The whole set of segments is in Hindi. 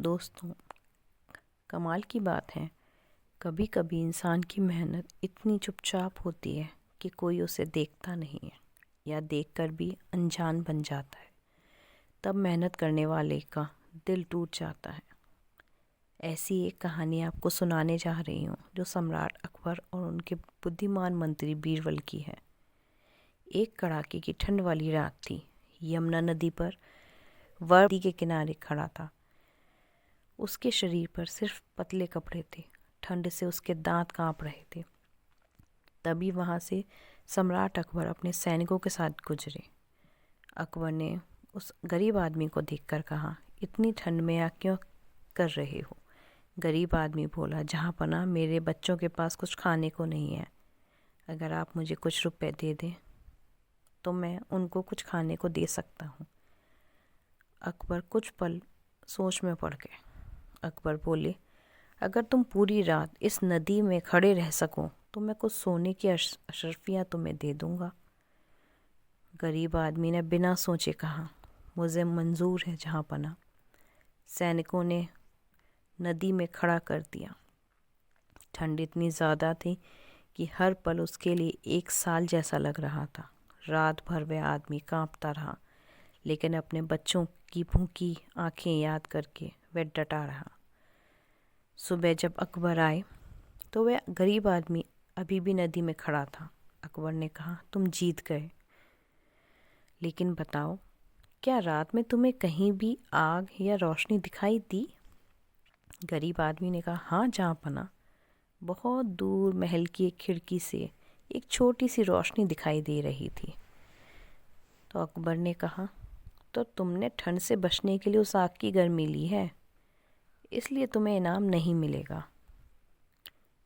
दोस्तों, कमाल की बात है, कभी कभी इंसान की मेहनत इतनी चुपचाप होती है कि कोई उसे देखता नहीं है या देखकर भी अनजान बन जाता है। तब मेहनत करने वाले का दिल टूट जाता है। ऐसी एक कहानी आपको सुनाने जा रही हूँ जो सम्राट अकबर और उनके बुद्धिमान मंत्री बीरबल की है। एक कड़ाके की ठंड वाली रात थी। यमुना नदी पर वह नदी के किनारे खड़ा था। उसके शरीर पर सिर्फ पतले कपड़े थे। ठंड से उसके दांत कांप रहे थे। तभी वहां से सम्राट अकबर अपने सैनिकों के साथ गुजरे। अकबर ने उस गरीब आदमी को देखकर कहा, इतनी ठंड में आप क्यों कर रहे हो? गरीब आदमी बोला, जहाँ पना मेरे बच्चों के पास कुछ खाने को नहीं है। अगर आप मुझे कुछ रुपए दे दें तो मैं उनको कुछ खाने को दे सकता हूँ। अकबर कुछ पल सोच में पड़ गए। अकबर बोले, अगर तुम पूरी रात इस नदी में खड़े रह सको तो मैं कुछ सोने की अशर्फियाँ तुम्हें दे दूँगा। गरीब आदमी ने बिना सोचे कहा, मुझे मंजूर है जहाँ पना। सैनिकों ने नदी में खड़ा कर दिया। ठंड इतनी ज़्यादा थी कि हर पल उसके लिए एक साल जैसा लग रहा था। रात भर वह आदमी कांपता रहा, लेकिन अपने बच्चों की भूखी आंखें याद करके वह डटा रहा। सुबह जब अकबर आए तो वह गरीब आदमी अभी भी नदी में खड़ा था। अकबर ने कहा, तुम जीत गए, लेकिन बताओ, क्या रात में तुम्हें कहीं भी आग या रोशनी दिखाई दी? गरीब आदमी ने कहा, हाँ जहाँ पना, बहुत दूर महल की एक खिड़की से एक छोटी सी रोशनी दिखाई दे रही थी। तो अकबर ने कहा, तो तुमने ठंड से बचने के लिए उस आग की गर्मी ली है, इसलिए तुम्हें इनाम नहीं मिलेगा।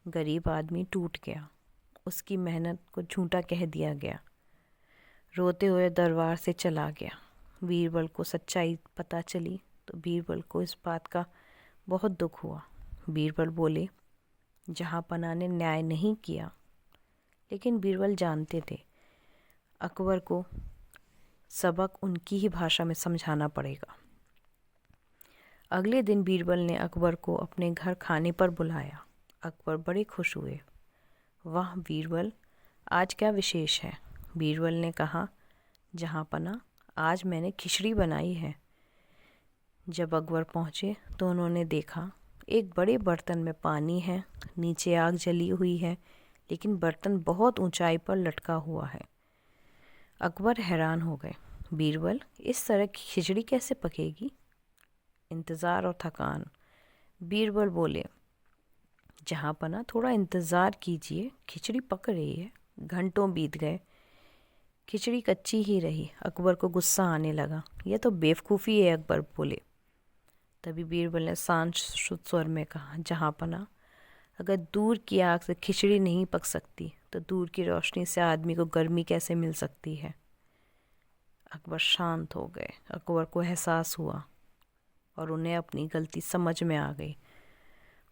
गरीब आदमी टूट गया। उसकी मेहनत को झूठा कह दिया गया। रोते हुए दरबार से चला गया। बीरबल को सच्चाई पता चली तो बीरबल को इस बात का बहुत दुख हुआ। बीरबल बोले, जहाँ पना ने न्याय नहीं किया। लेकिन बीरबल जानते थे अकबर को सबक उनकी ही भाषा में समझाना पड़ेगा। अगले दिन बीरबल ने अकबर को अपने घर खाने पर बुलाया। अकबर बड़े खुश हुए। वाह बीरबल, आज क्या विशेष है? बीरबल ने कहा, जहाँ पना, आज मैंने खिचड़ी बनाई है। जब अकबर पहुँचे तो उन्होंने देखा एक बड़े बर्तन में पानी है, नीचे आग जली हुई है, लेकिन बर्तन बहुत ऊंचाई पर लटका हुआ है। अकबर हैरान हो गए। बीरबल, इस तरह की खिचड़ी कैसे पकेगी? इंतज़ार और थकान। बीरबल बोले, जहाँ पना, थोड़ा इंतज़ार कीजिए, खिचड़ी पक रही है। घंटों बीत गए, खिचड़ी कच्ची ही रही। अकबर को गुस्सा आने लगा। यह तो बेवकूफ़ी है, अकबर बोले। तभी बीरबल ने शांत स्वर में कहा, जहाँ पना, अगर दूर की आग से खिचड़ी नहीं पक सकती तो दूर की रोशनी से आदमी को गर्मी कैसे मिल सकती है? अकबर शांत हो गए। अकबर को एहसास हुआ और उन्हें अपनी गलती समझ में आ गई।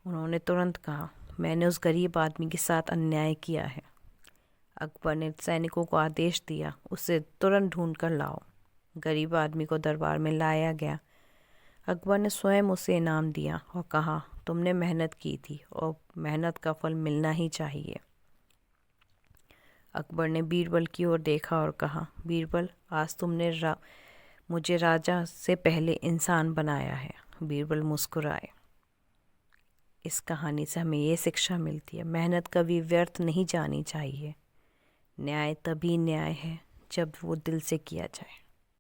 उन्होंने तुरंत कहा, मैंने उस गरीब आदमी के साथ अन्याय किया है। अकबर ने सैनिकों को आदेश दिया, उसे तुरंत ढूंढ कर लाओ। गरीब आदमी को दरबार में लाया गया। अकबर ने स्वयं उसे इनाम दिया और कहा, तुमने मेहनत की थी और मेहनत का फल मिलना ही चाहिए। अकबर ने बीरबल की ओर देखा और कहा, बीरबल, आज तुमने मुझे राजा से पहले इंसान बनाया है। बीरबल मुस्कुराए। इस कहानी से हमें ये शिक्षा मिलती है, मेहनत कभी व्यर्थ नहीं जानी चाहिए। न्याय तभी न्याय है जब वो दिल से किया जाए।